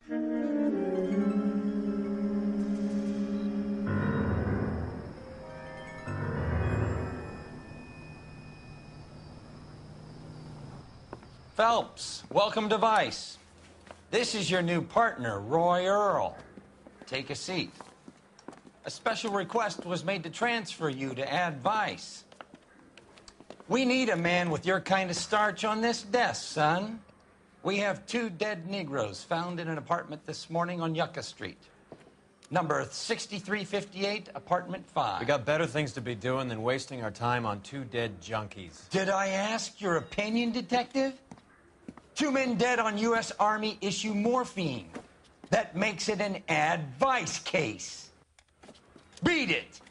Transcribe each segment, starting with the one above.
Phelps, welcome to Vice. This is your new partner, Roy Earl. Take a seat. A special request was made to transfer you to Ad Vice. We need a man with your kind of starch on this desk, son. We have 2 dead Negroes found in an apartment this morning on Yucca Street. Number 6358, apartment 5. We got better things to be doing than wasting our time on 2 dead junkies. Did I ask your opinion, detective? 2 men dead on U.S. Army issue morphine. That makes it an Ad Vice case. Beat it!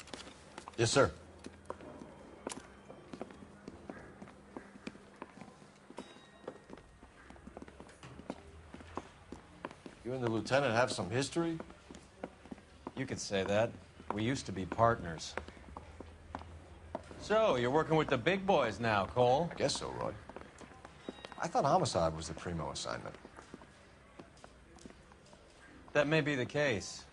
Yes, sir. You and the lieutenant have some history? You could say that. We used to be partners. So, you're working with the big boys now, Cole? Guess so, Roy. I thought homicide was the primo assignment. That may be the case.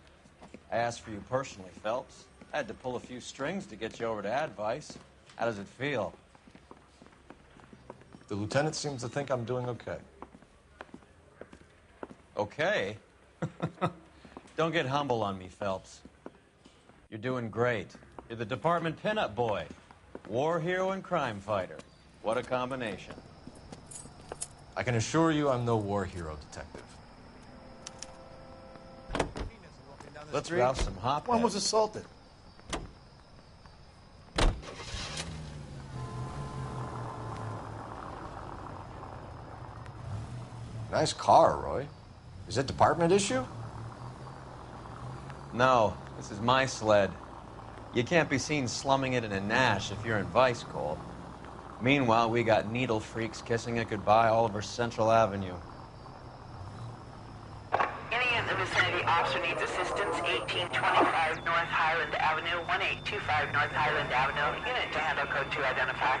I asked for you personally, Phelps. I had to pull a few strings to get you over to Ad Vice. How does it feel? The lieutenant seems to think I'm doing okay. Okay? Don't get humble on me, Phelps. You're doing great. You're the department pinup boy. War hero and crime fighter. What a combination. I can assure you I'm no war hero, detective. Let's rouse some hop. One was assaulted. Nice car, Roy. Is it department issue? No, this is my sled. You can't be seen slumming it in a Nash if you're in Vice, Cole. Meanwhile, we got needle freaks kissing it goodbye all over Central Avenue. Any in the vicinity officer needs assistance, 1825 North Highland Avenue, 1825 North Highland Avenue. Unit to handle code 2 identify.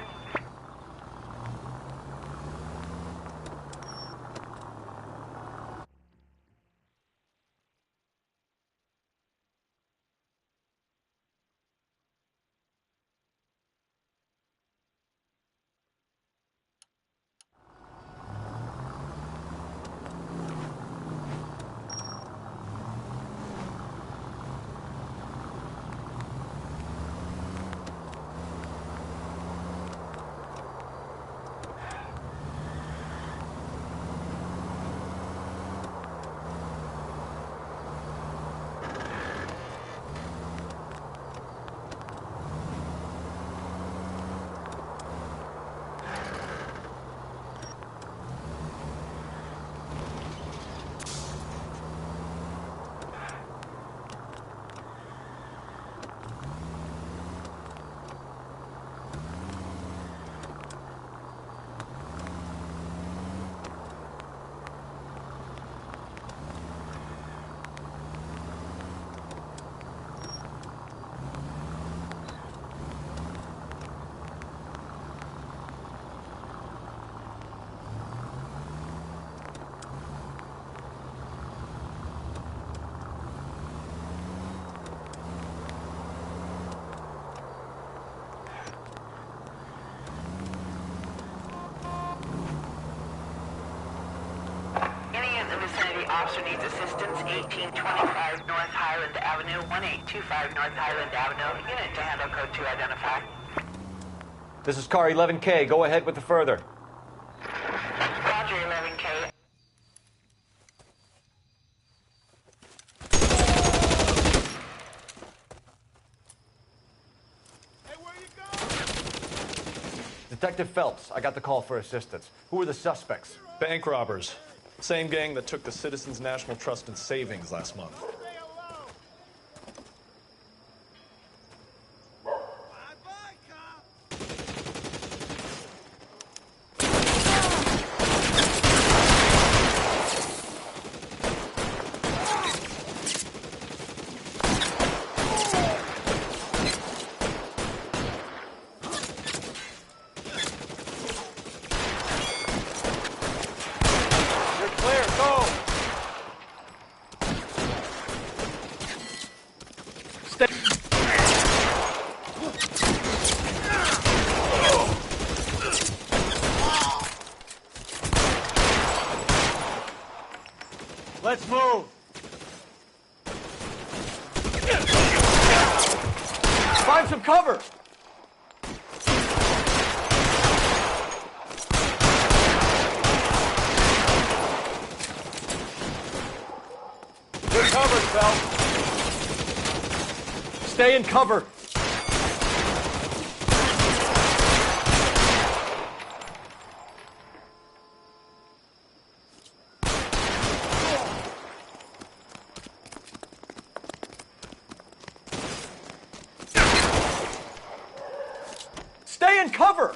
Officer needs assistance, 1825 North Highland Avenue, 1825 North Highland Avenue. Unit to handle code 2 identify. This is car 11K. Go ahead with the further. Roger, 11K. Hey, where you going? Detective Phelps, I got the call for assistance. Who are the suspects? Bank robbers. Same gang that took the Citizens National Trust and Savings last month. Stay alone. Bye-bye, cop. You're clear. Go! Find some cover! Good cover, Phelps. Stay in cover. Stay in cover!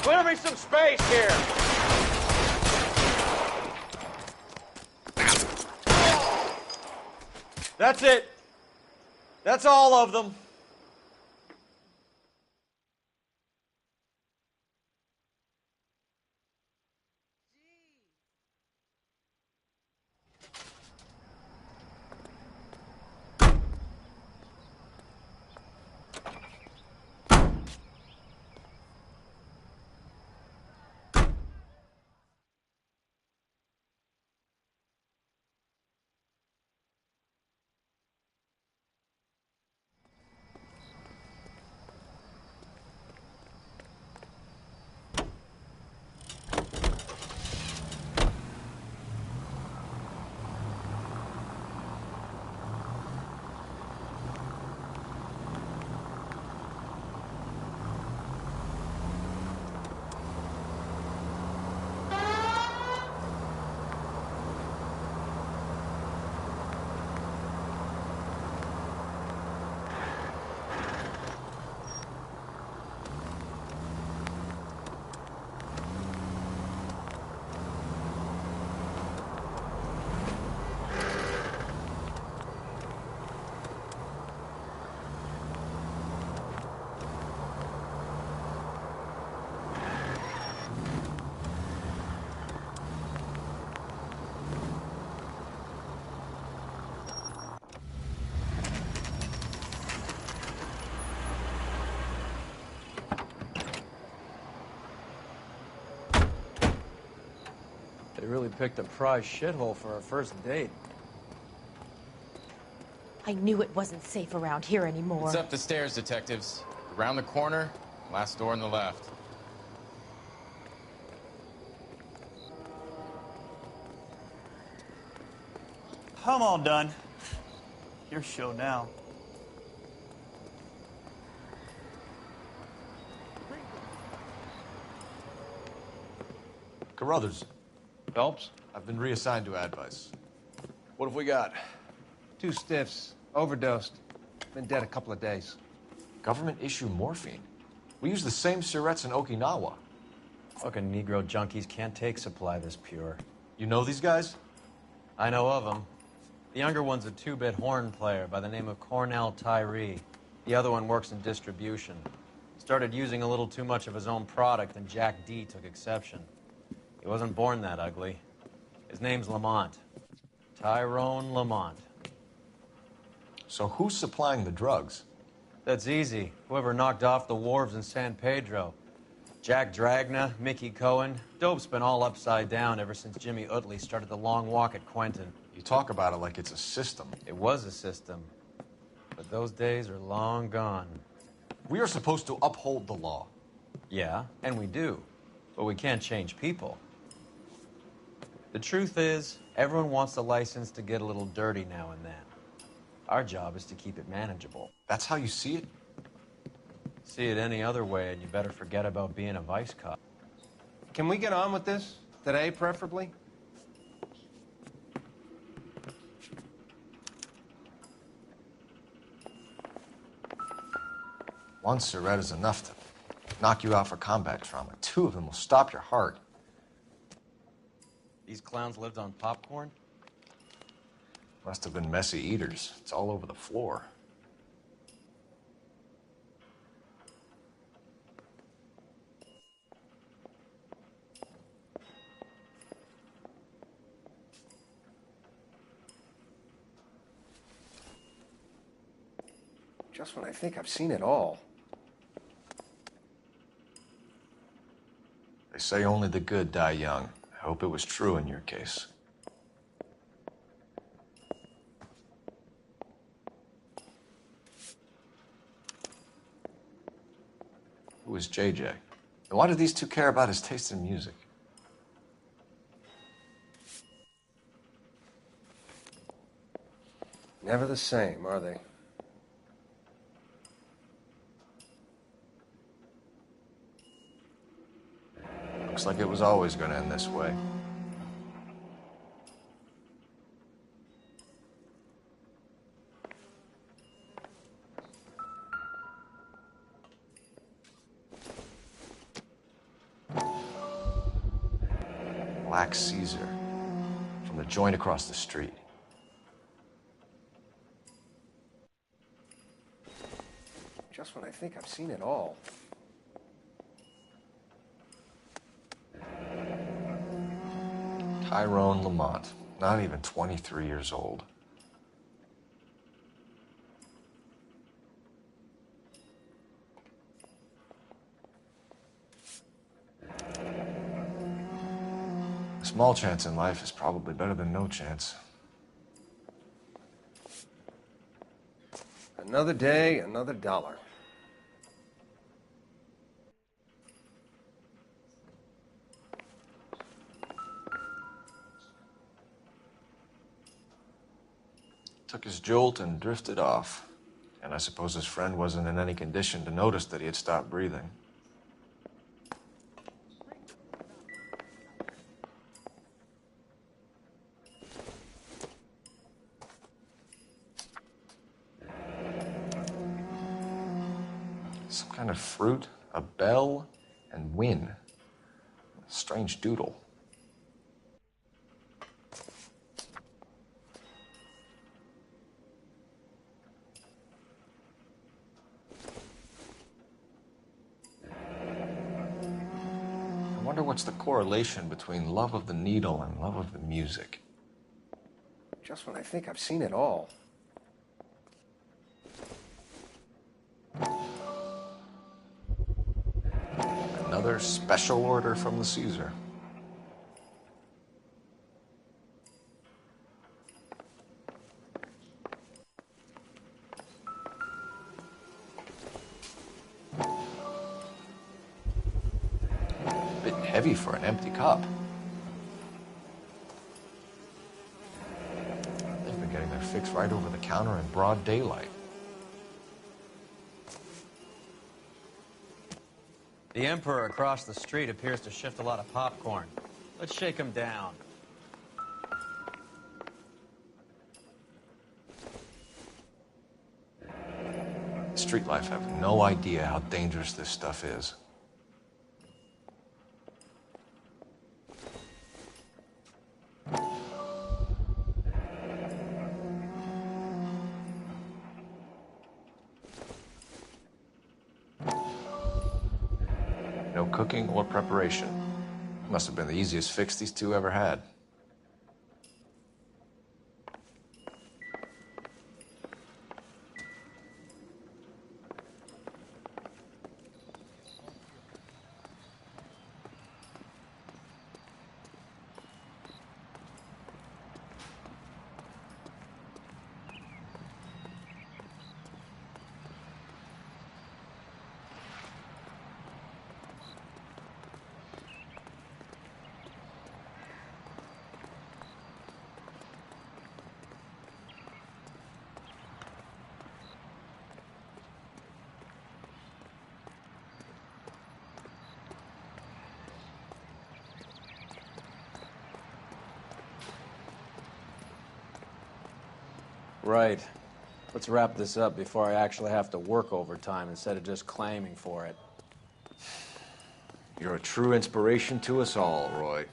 Clear me some space here! That's it. That's all of them. They really picked a prize shithole for our first date. I knew it wasn't safe around here anymore. It's up the stairs, detectives. Around the corner, last door on the left. I'm all done. Your show now. Carruthers, Phelps? I've been reassigned to Advice. What have we got? 2 stiffs. Overdosed. Been dead a couple of days. Government issue morphine. We use the same syrettes in Okinawa. Fucking Negro junkies can't take supply this pure. You know these guys? I know of them. The younger one's a 2-bit horn player by the name of Cornell Tyree. The other one works in distribution. Started using a little too much of his own product, and Jack D took exception. He wasn't born that ugly. His name's Lamont. Tyrone Lamont. So who's supplying the drugs? That's easy. Whoever knocked off the wharves in San Pedro. Jack Dragna, Mickey Cohen. Dope's been all upside down ever since Jimmy Utley started the long walk at Quentin. You talk about it like it's a system. It was a system. But those days are long gone. We are supposed to uphold the law. Yeah, and we do. But we can't change people. The truth is, everyone wants a license to get a little dirty now and then. Our job is to keep it manageable. That's how you see it? See it any other way, and you better forget about being a vice cop. Can we get on with this? Today, preferably? One Surette is enough to knock you out for combat trauma. 2 of them will stop your heart. These clowns lived on popcorn? Must have been messy eaters. It's all over the floor. Just when I think I've seen it all. They say only the good die young. I hope it was true in your case. Who is JJ? And why do these two care about his taste in music? Never the same, are they? Looks like it was always going to end this way. Black Caesar from the joint across the street. Just when I think I've seen it all. Tyrone Lamont, not even 23 years old. A small chance in life is probably better than no chance. Another day, another dollar. Took his jolt and drifted off. And I suppose his friend wasn't in any condition to notice that he had stopped breathing. Some kind of fruit, a bell, and win. A strange doodle. I wonder what's the correlation between love of the needle and love of the music. Just when I think I've seen it all. Another special order from the Caesar. Bit heavy for an empty cup. They've been getting their fix right over the counter in broad daylight. The Emperor across the street appears to shift a lot of popcorn. Let's shake him down. Street life have no idea how dangerous this stuff is. No cooking or preparation. Must have been the easiest fix these two ever had. Right. Let's wrap this up before I actually have to work overtime instead of just claiming for it. You're a true inspiration to us all, Roy.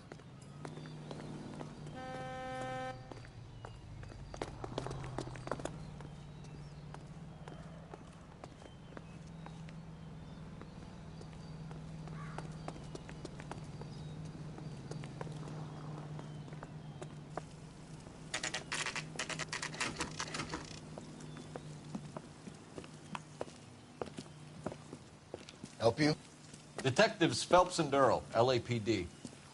Help you? Detectives Phelps and Durrell, LAPD.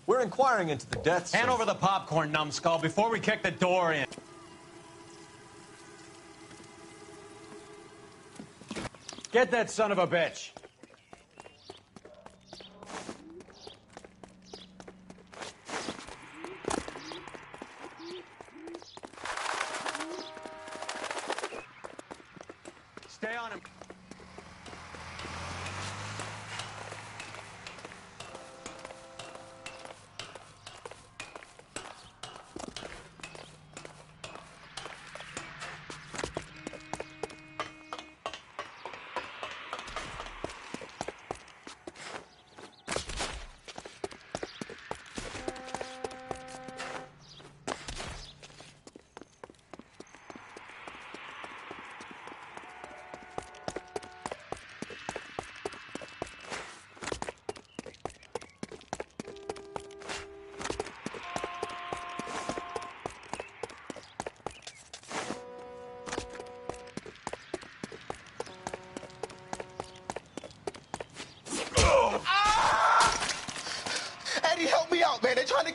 We're inquiring into the deaths Hand of... over the popcorn, numbskull, before we kick the door in. Get that son of a bitch.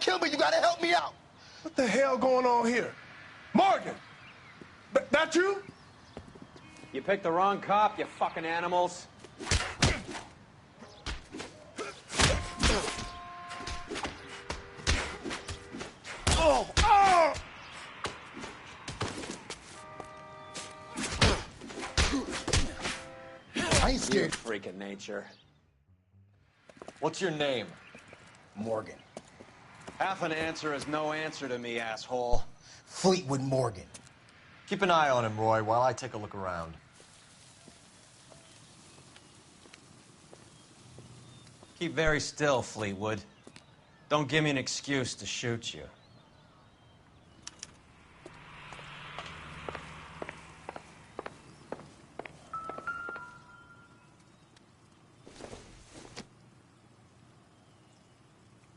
kill me. You gotta help me out. What the hell going on here? Morgan! That you? You picked the wrong cop, you fucking animals. Oh! Oh! I ain't scared. Freak of nature. What's your name? Morgan. Half an answer is no answer to me, asshole. Fleetwood Morgan. Keep an eye on him, Roy, while I take a look around. Keep very still, Fleetwood. Don't give me an excuse to shoot you.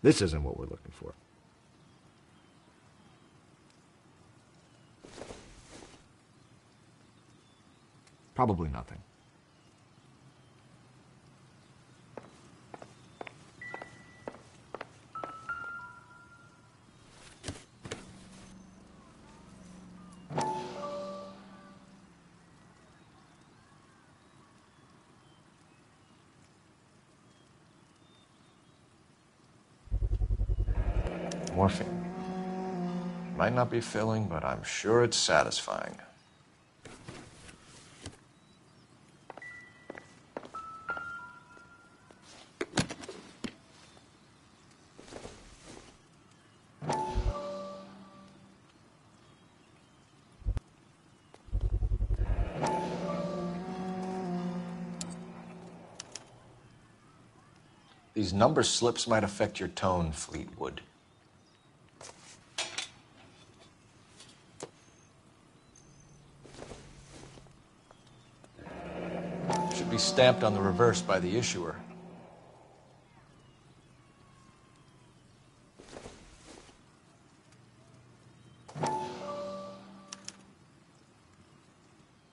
This isn't what we're looking for. Probably nothing. Morphine. Might not be filling, but I'm sure it's satisfying. These number slips might affect your tone, Fleetwood. Should be stamped on the reverse by the issuer.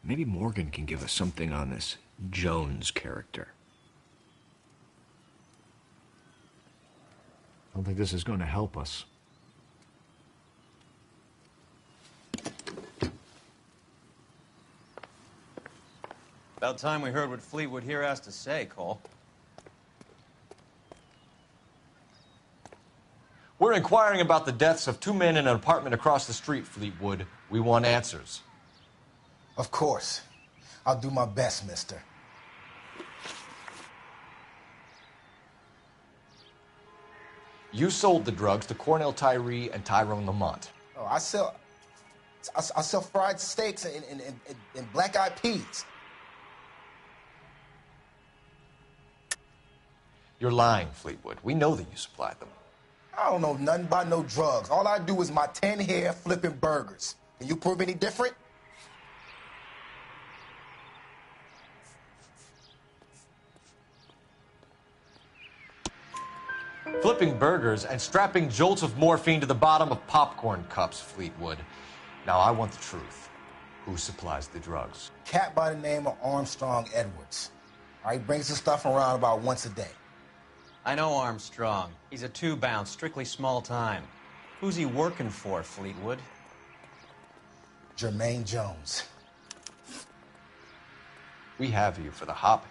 Maybe Morgan can give us something on this Jones character. I don't think this is going to help us. About time we heard what Fleetwood here has to say, Cole. We're inquiring about the deaths of two men in an apartment across the street, Fleetwood. We want answers. Of course. I'll do my best, mister. You sold the drugs to Cornell Tyree and Tyrone Lamont. Oh, I sell fried steaks and black-eyed peas. You're lying, Fleetwood. We know that you supplied them. I don't know nothing about no drugs. All I do is my 10 hair flipping burgers. Can you prove any different? Flipping burgers and strapping jolts of morphine to the bottom of popcorn cups, Fleetwood. Now, I want the truth. Who supplies the drugs? Cat by the name of Armstrong Edwards. All right, brings the stuff around about once a day. I know Armstrong. He's a two-bounce, strictly small time. Who's he working for, Fleetwood? Jermaine Jones. We have you for the hop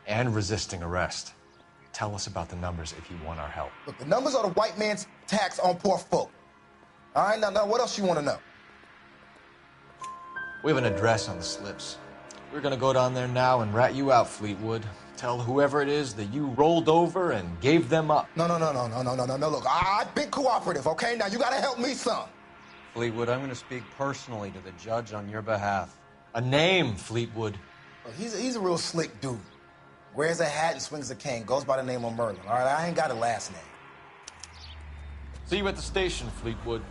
and resisting arrest. Tell us about the numbers if you want our help. Look, the numbers are the white man's tax on poor folk. All right, now, what else you want to know? We have an address on the slips. We're gonna go down there now and rat you out, Fleetwood. Tell whoever it is that you rolled over and gave them up. No. Look, I've been cooperative, okay? Now, you gotta help me some. Fleetwood, I'm going to speak personally to the judge on your behalf. A name, Fleetwood. Look, he's a real slick dude. Wears a hat and swings a cane. Goes by the name of Merlin, all right? I ain't got a last name. See you at the station, Fleetwood.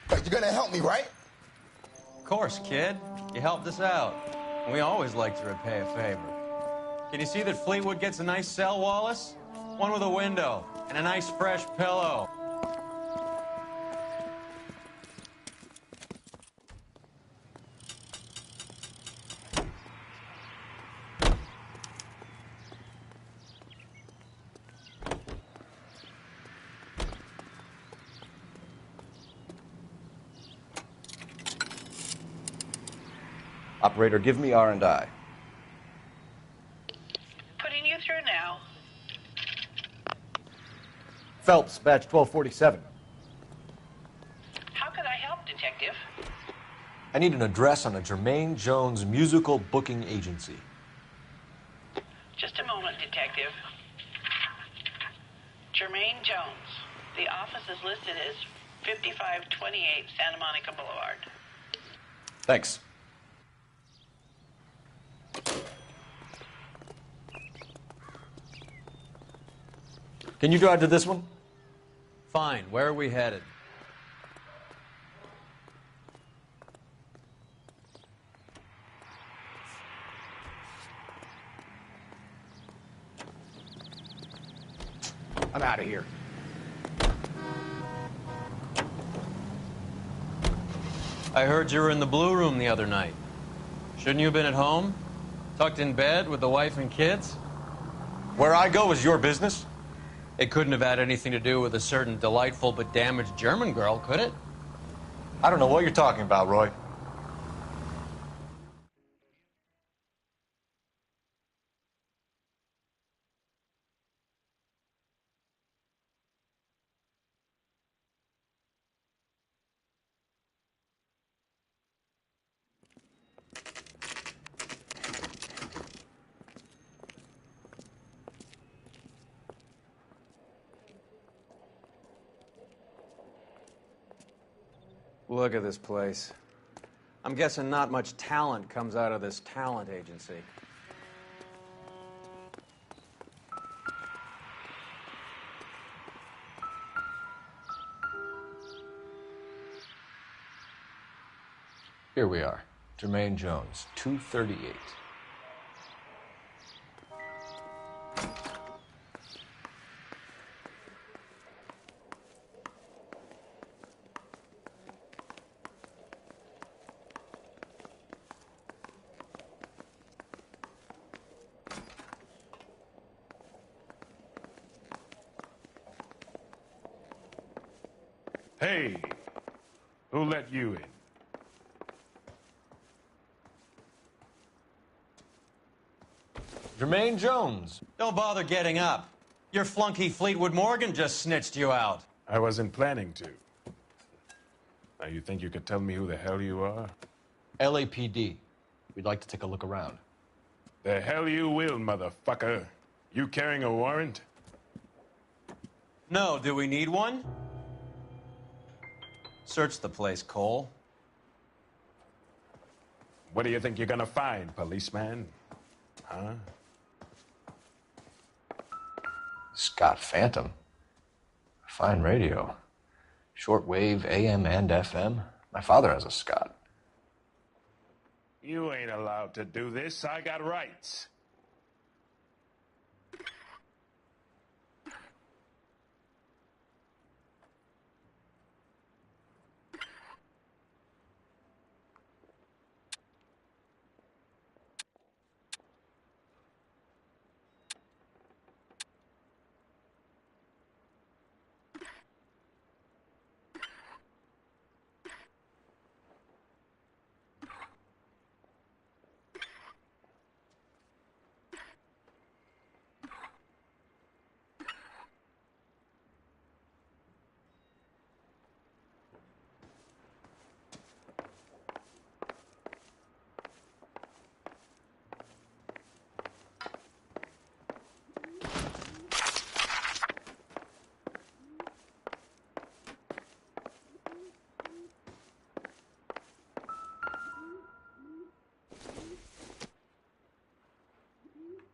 But you're gonna help me, right? Of course, kid. You helped us out. We always like to repay a favor. Can you see that Fleetwood gets a nice cell, Wallace? One with a window and a nice fresh pillow. Operator, give me R&I. Putting you through now. Phelps, badge 1247. How could I help, Detective? I need an address on a Jermaine Jones musical booking agency. Just a moment, Detective. Jermaine Jones. The office is listed as 5528 Santa Monica Boulevard. Thanks. Can you drive to this one? Fine. Where are we headed? I'm out of here. I heard you were in the Blue Room the other night. Shouldn't you have been at home? Tucked in bed with the wife and kids? Where I go is your business? It couldn't have had anything to do with a certain delightful but damaged German girl, could it? I don't know what you're talking about, Roy. Look at this place. I'm guessing not much talent comes out of this talent agency. Here we are. Jermaine Jones, 238. Hey, who let you in? Jermaine Jones. Don't bother getting up. Your flunky Fleetwood Morgan just snitched you out. I wasn't planning to. Now, you think you could tell me who the hell you are? LAPD. We'd like to take a look around. The hell you will, motherfucker. You carrying a warrant? No, do we need one? Search the place, Cole. What do you think you're gonna find, policeman? Huh? Scott Phantom. Fine radio. Shortwave, AM and FM. My father has a Scott. You ain't allowed to do this. I got rights.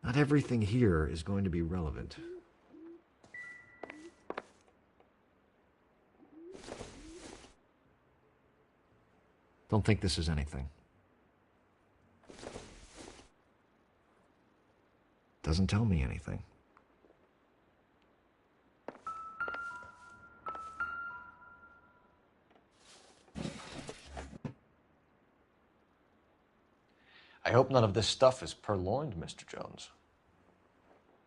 Not everything here is going to be relevant. Don't think this is anything. Doesn't tell me anything. I hope none of this stuff is purloined, Mr. Jones.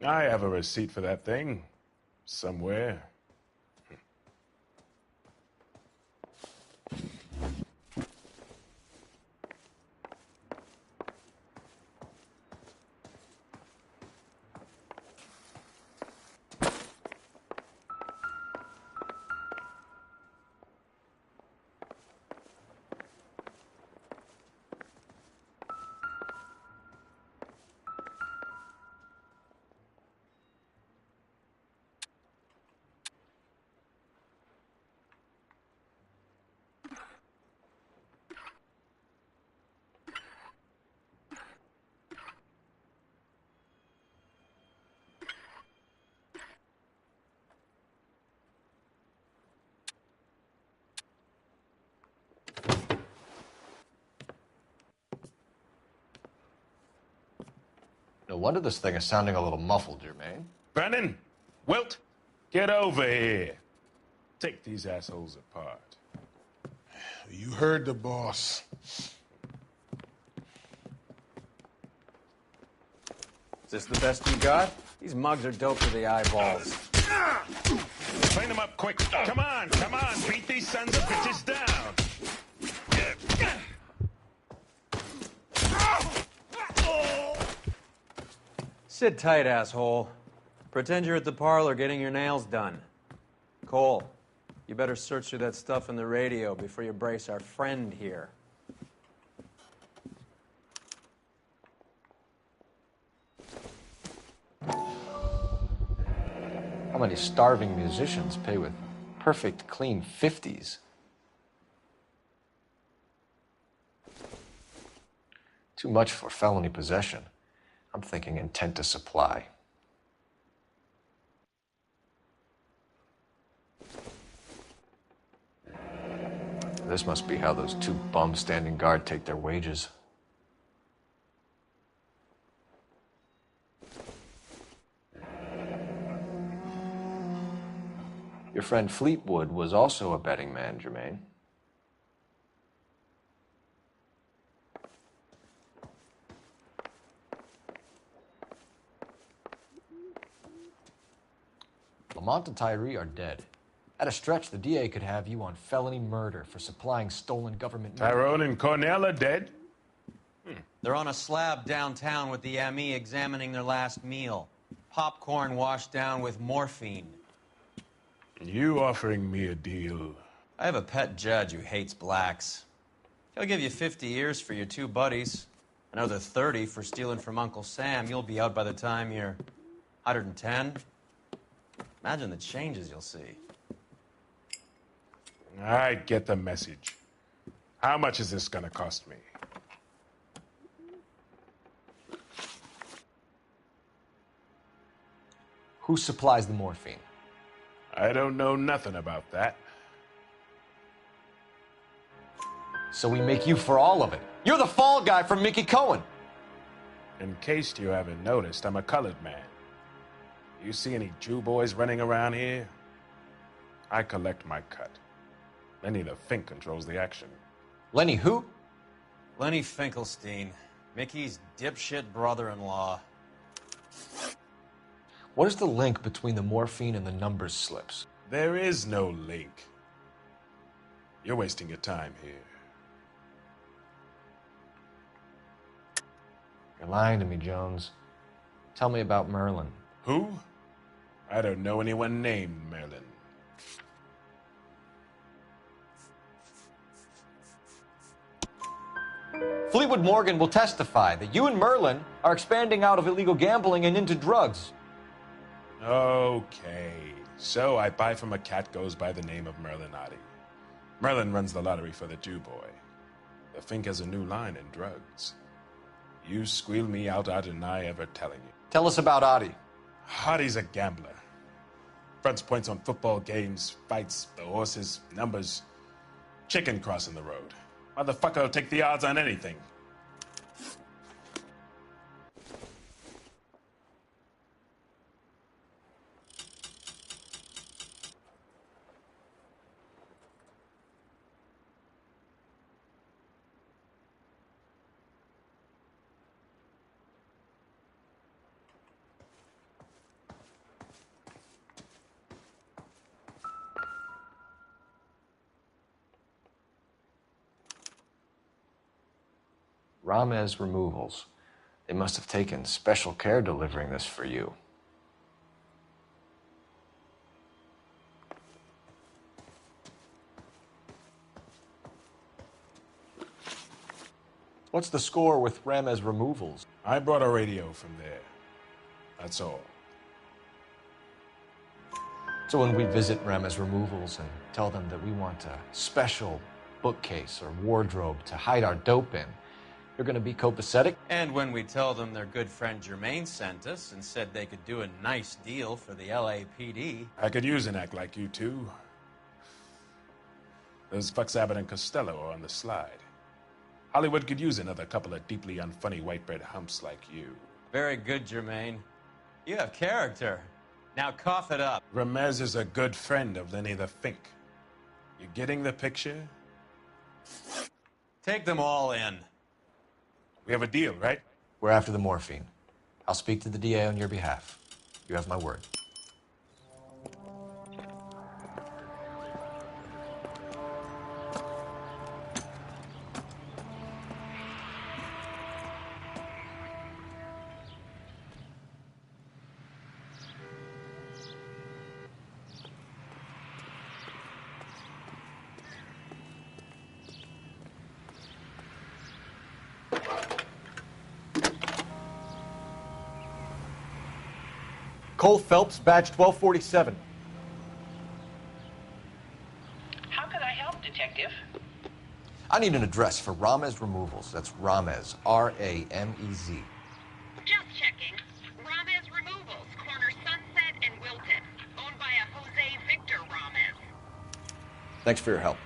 I have a receipt for that thing. Somewhere. wonder this thing is sounding a little muffled, Jermaine. Brennan! Wilt! Get over here. Take these assholes apart. You heard the boss. Is this the best you got? These mugs are dope to the eyeballs. Clean them up quick. Come on, come on. Beat these sons of bitches down. Sit tight, asshole. Pretend you're at the parlor getting your nails done. Cole, you better search through that stuff in the radio before you brace our friend here. How many starving musicians pay with perfect, clean 50s? Too much for felony possession. I'm thinking intent to supply. This must be how those two bums standing guard take their wages. Your friend Fleetwood was also a betting man, Jermaine. Lamont and Tyree are dead. At a stretch, the DA could have you on felony murder for supplying stolen government money. Tyrone and Cornell are dead? They're on a slab downtown with the ME examining their last meal. Popcorn washed down with morphine. You offering me a deal? I have a pet judge who hates blacks. He'll give you 50 years for your two buddies. Another 30 for stealing from Uncle Sam. You'll be out by the time you're 110. Imagine the changes you'll see. I get the message. How much is this gonna cost me? Who supplies the morphine? I don't know nothing about that. So we make you for all of it. You're the fall guy from Mickey Cohen. In case you haven't noticed, I'm a colored man. You see any Jew boys running around here? I collect my cut. Lenny the Fink controls the action. Lenny who? Lenny Finkelstein, Mickey's dipshit brother-in-law. What is the link between the morphine and the numbers slips? There is no link. You're wasting your time here. You're lying to me, Jones. Tell me about Merlin. Who? I don't know anyone named Merlin. Fleetwood Morgan will testify that you and Merlin are expanding out of illegal gambling and into drugs. Okay, so I buy from a cat goes by the name of Merlin Otti. Merlin runs the lottery for the Jew boy. The Fink has a new line in drugs. You squeal me out, I deny ever telling you. Tell us about Otti. Otti's a gambler. Fronts points on football games, fights, the horses, numbers. Chicken crossing the road. Motherfucker will take the odds on anything. Ramez Removals. They must have taken special care delivering this for you. What's the score with Ramez Removals? I brought a radio from there. That's all. So when we visit Ramez Removals and tell them that we want a special bookcase or wardrobe to hide our dope in, you're going to be copacetic? And when we tell them their good friend Jermaine sent us and said they could do a nice deal for the LAPD. I could use an act like you two. Those fucks Abbott and Costello are on the slide. Hollywood could use another couple of deeply unfunny white bread humps like you. Very good, Jermaine. You have character. Now cough it up. Ramez is a good friend of Lenny the Fink. You getting the picture? Take them all in. We have a deal, right? We're after the morphine. I'll speak to the DA on your behalf. You have my word. Cole Phelps, badge 1247. How can I help, Detective? I need an address for Ramez Removals. That's Ramez, R-A-M-E-Z. Just checking. Ramez Removals, corner Sunset and Wilton. Owned by a Jose Victor Ramez. Thanks for your help.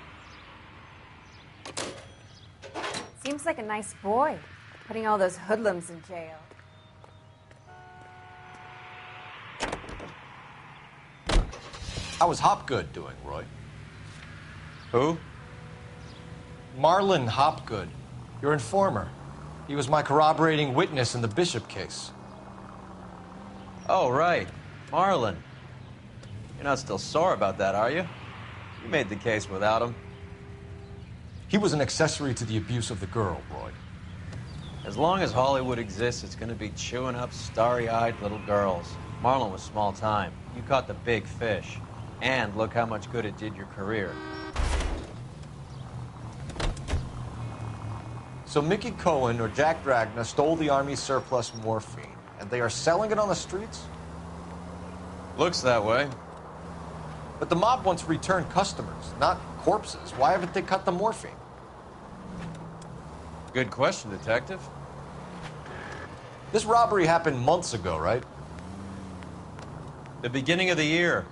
Seems like a nice boy, putting all those hoodlums in jail. How was Hopgood doing, Roy? Who? Marlon Hopgood, your informer. He was my corroborating witness in the Bishop case. Oh, right. Marlon. You're not still sore about that, are you? You made the case without him. He was an accessory to the abuse of the girl, Roy. As long as Hollywood exists, it's going to be chewing up starry-eyed little girls. Marlon was small time. You caught the big fish. And look how much good it did your career. So Mickey Cohen or Jack Dragna stole the Army's surplus morphine, and they are selling it on the streets? Looks that way. But the mob wants return customers, not corpses. Why haven't they cut the morphine? Good question, Detective. This robbery happened months ago, right? The beginning of the year.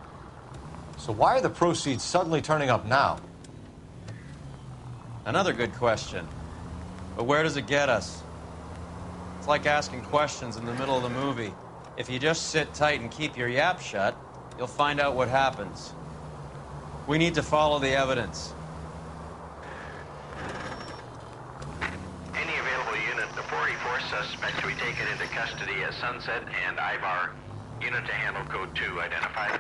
So why are the proceeds suddenly turning up now? Another good question. But where does it get us? It's like asking questions in the middle of the movie. If you just sit tight and keep your yap shut, you'll find out what happens. We need to follow the evidence. Any available unit, the 44 suspect to be taken into custody at Sunset and Ivar. Unit to handle code 2 identified.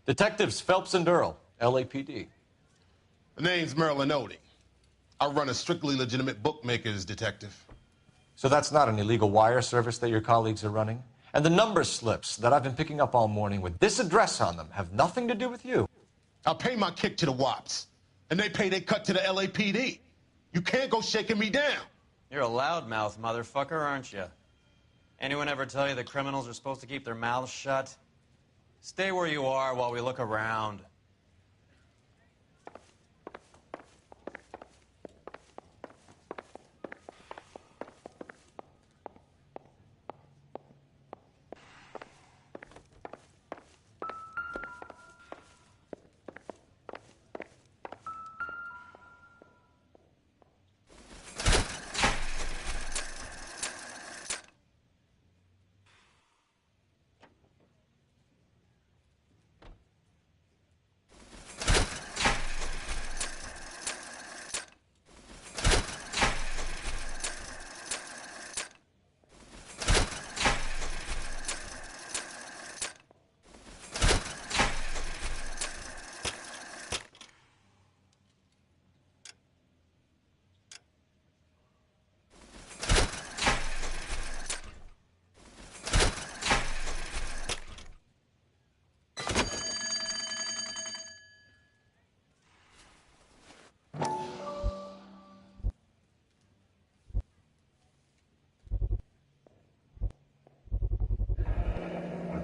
Detectives Phelps and Earl, LAPD. The name's Merlin Odie. I run a strictly legitimate bookmaker's detective. So that's not an illegal wire service that your colleagues are running? And the number slips that I've been picking up all morning with this address on them have nothing to do with you? I pay my kick to the WAPs, and they pay their cut to the LAPD. You can't go shaking me down. You're a loudmouth motherfucker, aren't you? Anyone ever tell you that criminals are supposed to keep their mouths shut? Stay where you are while we look around.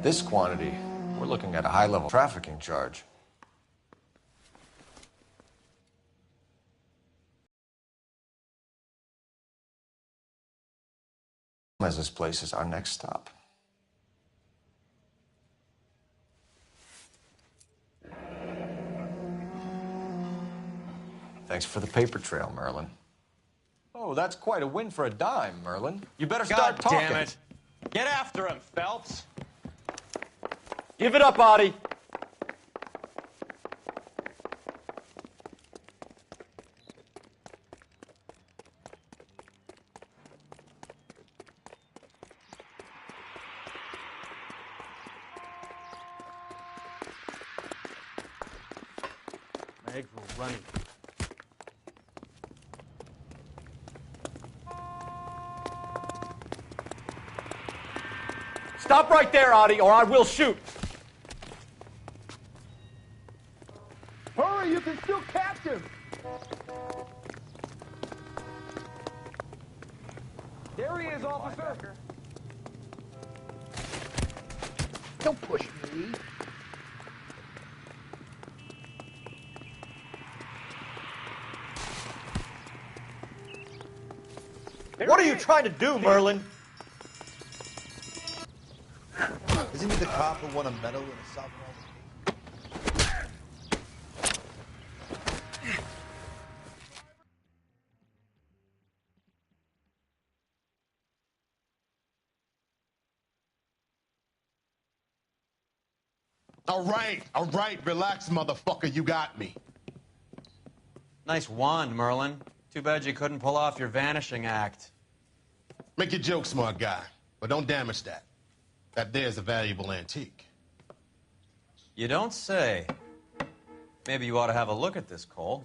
this quantity, we're looking at a high-level trafficking charge. As this place is our next stop. Thanks for the paper trail, Merlin. Oh, that's quite a win for a dime, Merlin. You better start talking. God damn it. Get after him, Phelps. Give it up, Artie. My eggs were running. Stop right there, Artie, or I will shoot. Hurry, you can still catch him! There he is, officer! Don't push me. What are you trying to do, Merlin? Isn't he the cop who won a medal in a softball game? All right, relax, motherfucker, you got me. Nice wand, Merlin. Too bad you couldn't pull off your vanishing act. Make your joke, smart guy, but don't damage that. That there's a valuable antique. You don't say. Maybe you ought to have a look at this, Cole.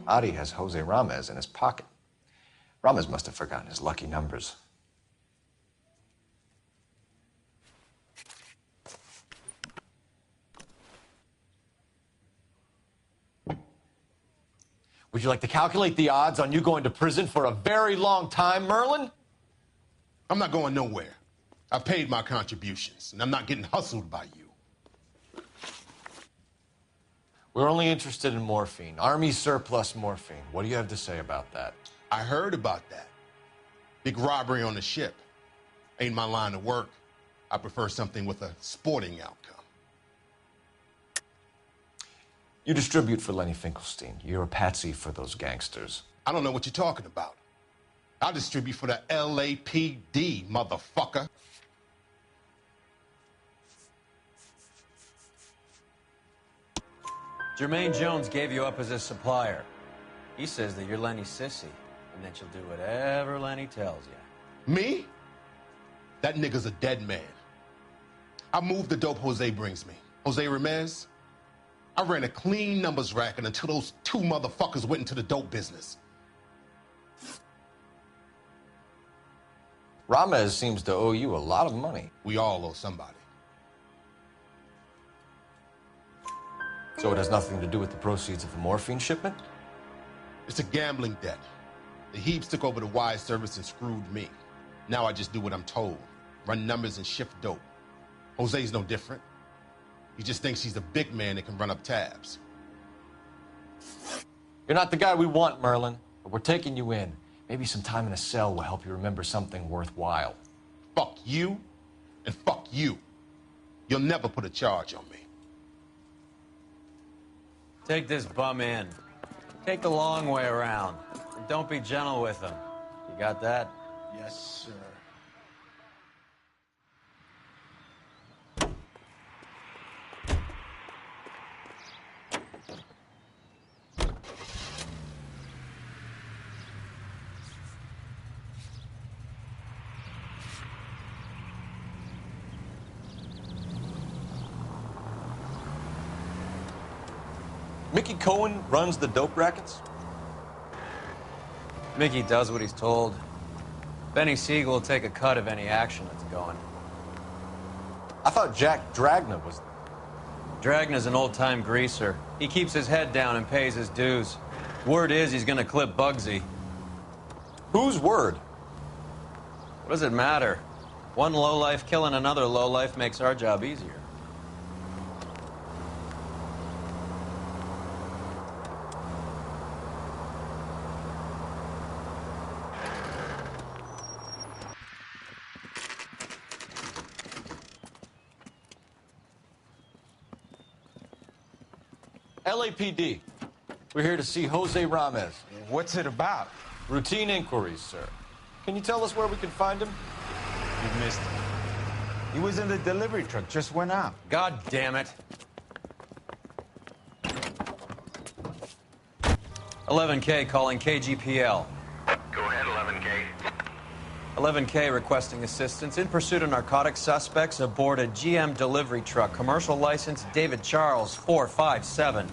Adi has Jose Ramez in his pocket. Ramez must have forgotten his lucky numbers. Would you like to calculate the odds on you going to prison for a very long time, Merlin? I'm not going nowhere. I've paid my contributions, and I'm not getting hustled by you. We're only interested in morphine. Army surplus morphine. What do you have to say about that? I heard about that. Big robbery on the ship. Ain't my line of work. I prefer something with a sporting outcome. You distribute for Lenny Finkelstein. You're a patsy for those gangsters. I don't know what you're talking about. I'll distribute for the LAPD, motherfucker. Jermaine Jones gave you up as his supplier. He says that you're Lenny's sissy, and that you'll do whatever Lenny tells you. Me? That nigga's a dead man. I move the dope Jose brings me. Jose Ramez? I ran a clean numbers racket until those two motherfuckers went into the dope business. Ramez seems to owe you a lot of money. We all owe somebody. So it has nothing to do with the proceeds of the morphine shipment? It's a gambling debt. The Heaps took over the wire service and screwed me. Now I just do what I'm told. Run numbers and shift dope. Jose's no different. He just thinks he's a big man that can run up tabs. You're not the guy we want, Merlin, but we're taking you in. Maybe some time in a cell will help you remember something worthwhile. Fuck you, and fuck you. You'll never put a charge on me. Take this bum in. Take the long way around. And don't be gentle with him. You got that? Yes, sir. Mickey Cohen runs the dope rackets? Mickey does what he's told. Benny Siegel will take a cut of any action that's going. I thought Jack Dragna was... Dragna's an old-time greaser. He keeps his head down and pays his dues. Word is he's gonna clip Bugsy. Whose word? What does it matter? One lowlife killing another lowlife makes our job easier. LAPD. We're here to see Jose Ramez. What's it about? Routine inquiries, sir. Can you tell us where we can find him? You missed him. He was in the delivery truck, just went out. God damn it. 11K calling KGPL. Go ahead, 11K. 11K requesting assistance in pursuit of narcotic suspects aboard a GM delivery truck. Commercial license David Charles 457.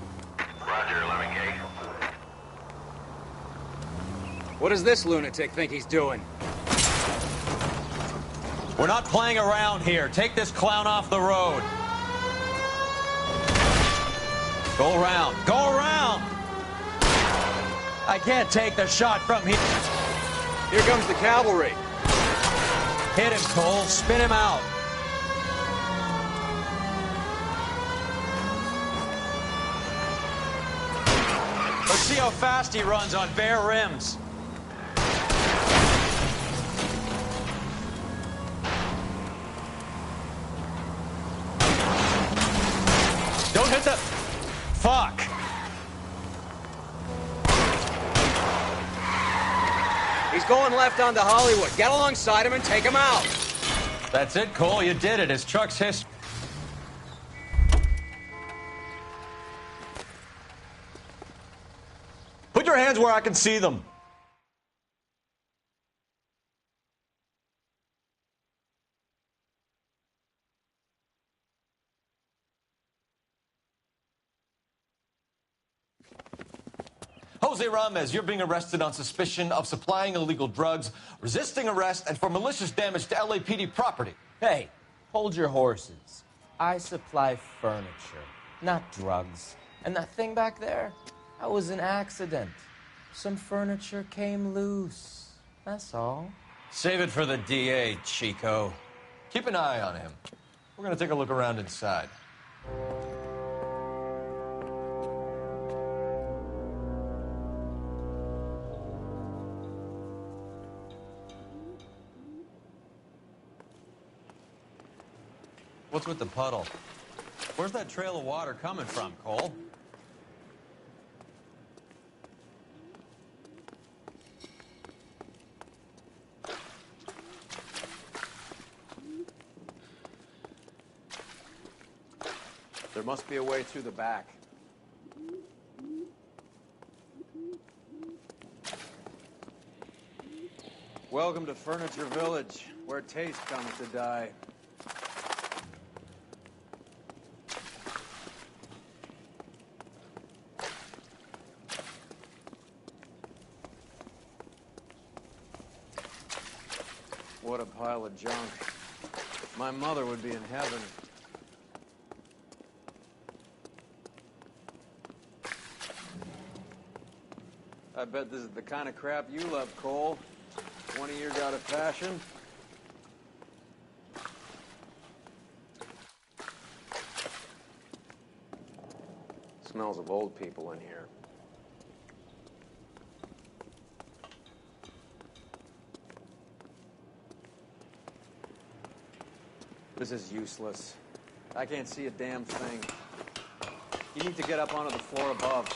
Roger, 11K. What does this lunatic think he's doing? We're not playing around here. Take this clown off the road. Go around. Go around! I can't take the shot from here. Here comes the cavalry. Hit him, Cole. Spin him out. Let's see how fast he runs on bare rims. Don't hit the... Fuck. He's going left onto Hollywood. Get alongside him and take him out. That's it, Cole. You did it. His truck's his... Put your hands where I can see them. Jose Ramez, you're being arrested on suspicion of supplying illegal drugs, resisting arrest, and for malicious damage to LAPD property. Hey, hold your horses. I supply furniture, not drugs. And that thing back there, that was an accident. Some furniture came loose. That's all. Save it for the DA, Chico. Keep an eye on him. We're going to take a look around inside. What's with the puddle? Where's that trail of water coming from, Cole? There must be a way through the back. Welcome to Furniture Village, where taste comes to die. What a pile of junk. My mother would be in heaven. I bet this is the kind of crap you love, Cole. 20 years out of fashion. Smells of old people in here. This is useless. I can't see a damn thing. You need to get up onto the floor above.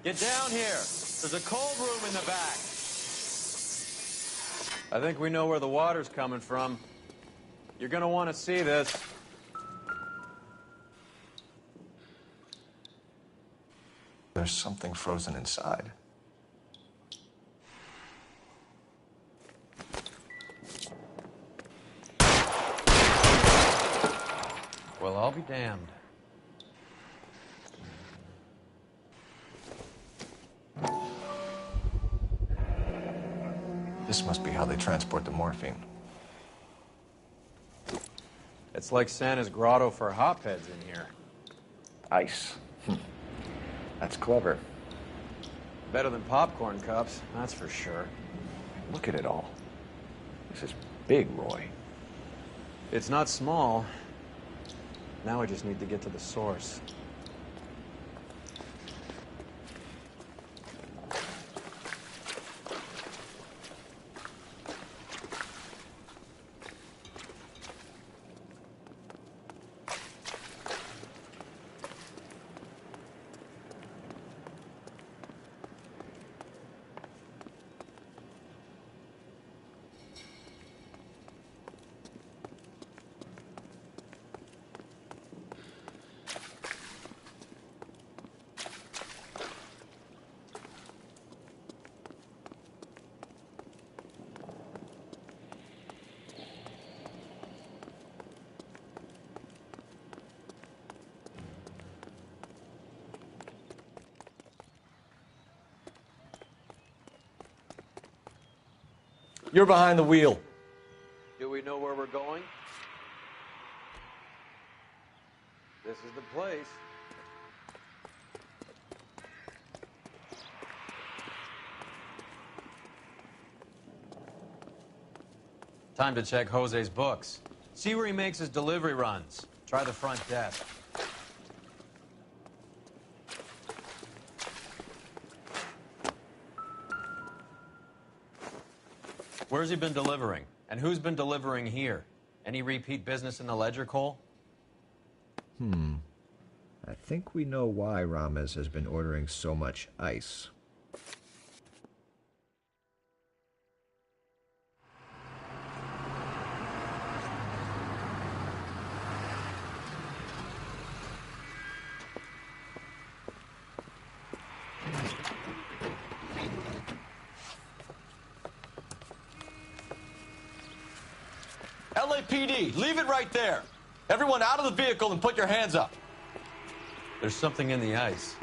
Get down here. There's a cold room in the back. I think we know where the water's coming from. You're gonna want to see this. There's something frozen inside. Well, I'll be damned. This must be how they transport the morphine. It's like Santa's grotto for hotbeds in here. Ice. That's clever. Better than popcorn cups, that's for sure. Look at it all. This is big, Roy. It's not small. Now we just need to get to the source. You're behind the wheel. Do we know where we're going? This is the place. Time to check Jose's books. See where he makes his delivery runs. Try the front desk. Where's he been delivering? And who's been delivering here? Any repeat business in the ledger, Cole? I think we know why Rames has been ordering so much ice. LAPD, leave it right there. Everyone out of the vehicle and put your hands up. There's something in the ice.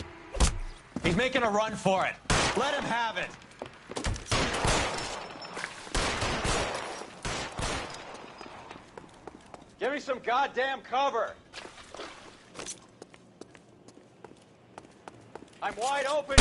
He's making a run for it. Let him have it. Give me some goddamn cover. I'm wide open.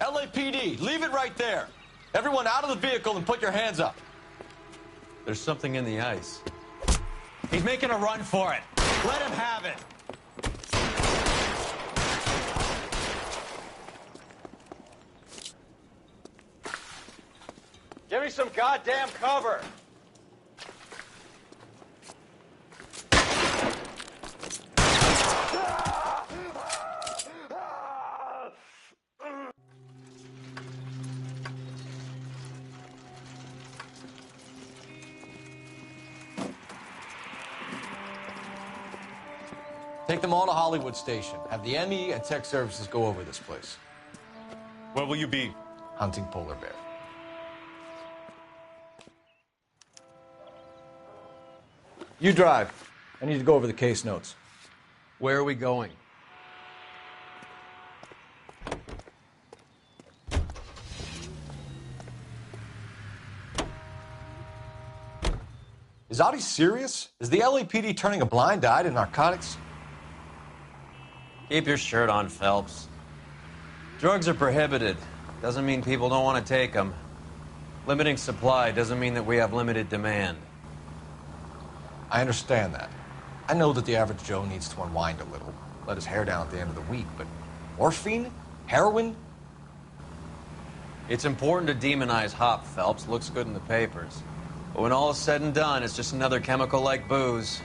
LAPD, leave it right there. Everyone out of the vehicle and put your hands up. There's something in the ice. He's making a run for it. Let him have it. Give me some goddamn cover. Take them all to Hollywood Station. Have the ME and tech services go over this place. Where will you be? Hunting polar bear. You drive. I need to go over the case notes. Where are we going? Is Audie serious? Is the LAPD turning a blind eye to narcotics? Keep your shirt on, Phelps. Drugs are prohibited. Doesn't mean people don't want to take them. Limiting supply doesn't mean that we have limited demand. I understand that. I know that the average Joe needs to unwind a little, let his hair down at the end of the week, but morphine? Heroin? It's important to demonize hop, Phelps. Looks good in the papers. But when all is said and done, it's just another chemical like booze.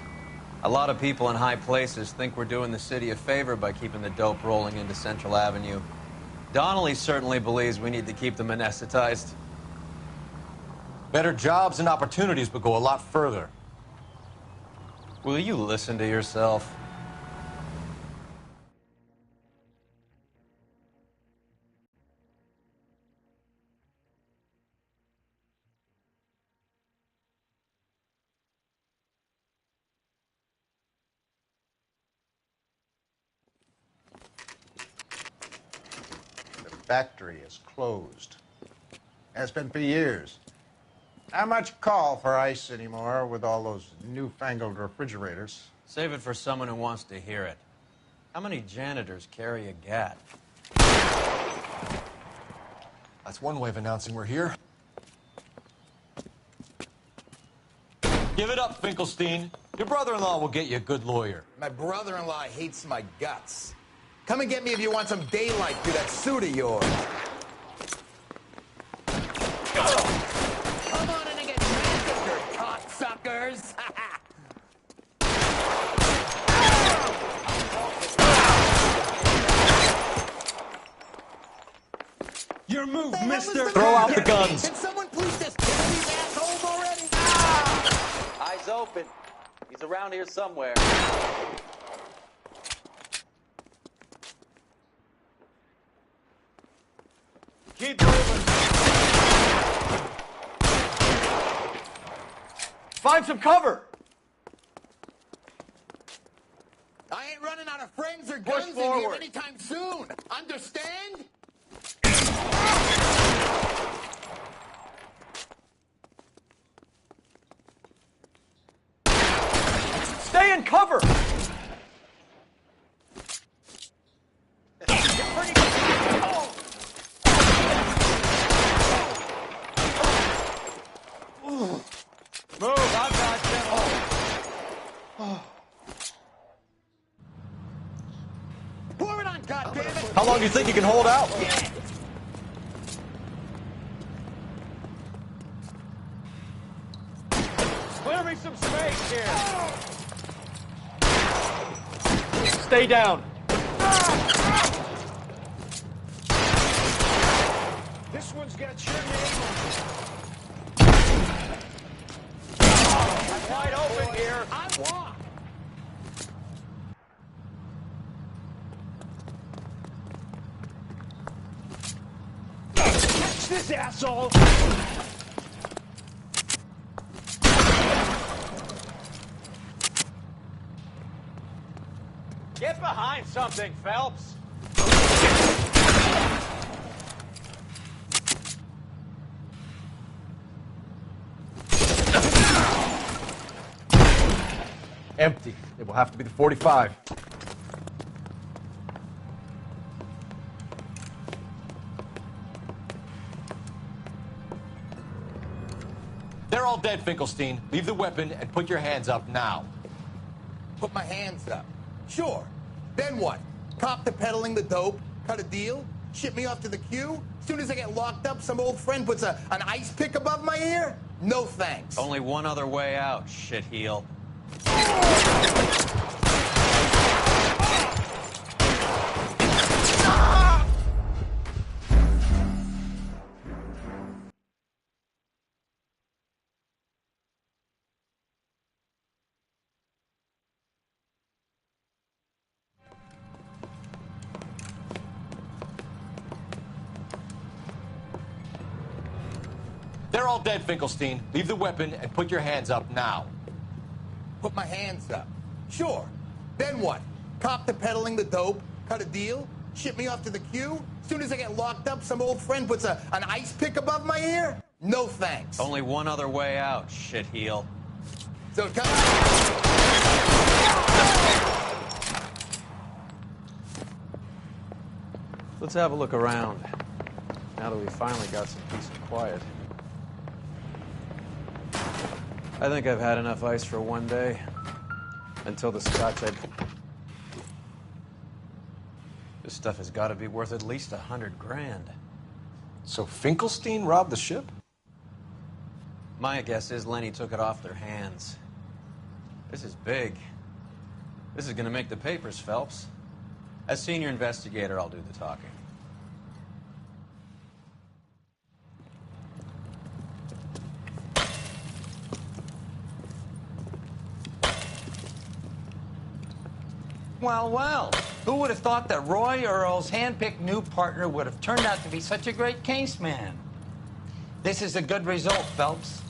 A lot of people in high places think we're doing the city a favor by keeping the dope rolling into Central Avenue. Donnelly certainly believes we need to keep them anesthetized. Better jobs and opportunities would go a lot further. Will you listen to yourself? Factory is closed. Has been for years. Not much call for ice anymore with all those newfangled refrigerators. Save it for someone who wants to hear it. How many janitors carry a gat? That's one way of announcing we're here. Give it up, Finkelstein. Your brother-in-law will get you a good lawyer. My brother-in-law hates my guts. Come and get me if you want some daylight through that suit of yours. Come on in and get massacred, cocksuckers! Your move, mister! Throw out the guns! Can someone please just kill these assholes already? Eyes open. He's around here somewhere. Keep moving. Find some cover! I ain't running out of friends or guns in here anytime soon. Understand? in cover! Move, I've got you. Pour it on, goddammit! How long do you think you can hold out? Clear me some space here. Stay down. This one's got your name on it. I'm wide open here. I walk. Catch this asshole! Get behind something, Phelps. Empty. It will have to be the 45. They're all dead, Finkelstein. Leave the weapon and put your hands up now. Put my hands up. Sure. Then what? Cop to peddling the dope, cut a deal, ship me off to the queue? As soon as I get locked up, some old friend puts an ice pick above my ear? No thanks. Only one other way out, shitheel. They're all dead, Finkelstein. Leave the weapon and put your hands up now. Put my hands up. Sure. Then what? Cop to peddling the dope, cut a deal, ship me off to the queue? As soon as I get locked up, some old friend puts an ice pick above my ear? No thanks. Only one other way out, shitheel. So come. Let's have a look around, now that we finally got some peace and quiet. I think I've had enough ice for one day. Until the scotch This stuff has got to be worth at least $100 grand. So Finkelstein robbed the ship? My guess is Lenny took it off their hands. This is big. This is going to make the papers, Phelps. As senior investigator, I'll do the talking. Well, well, who would have thought that Roy Earl's hand-picked new partner would have turned out to be such a great case man? This is a good result, Phelps.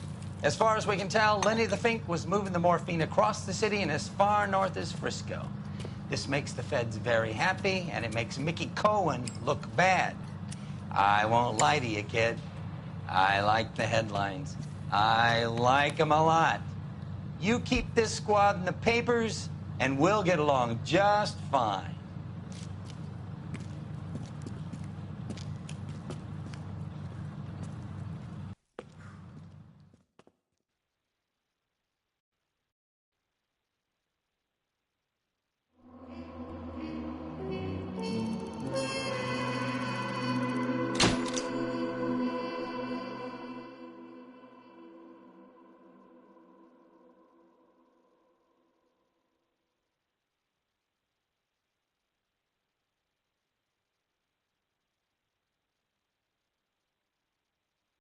As far as we can tell, Lenny the Fink was moving the morphine across the city and as far north as Frisco. This makes the feds very happy, and it makes Mickey Cohen look bad. I won't lie to you, kid. I like the headlines. I like them a lot. You keep this squad in the papers, and we'll get along just fine.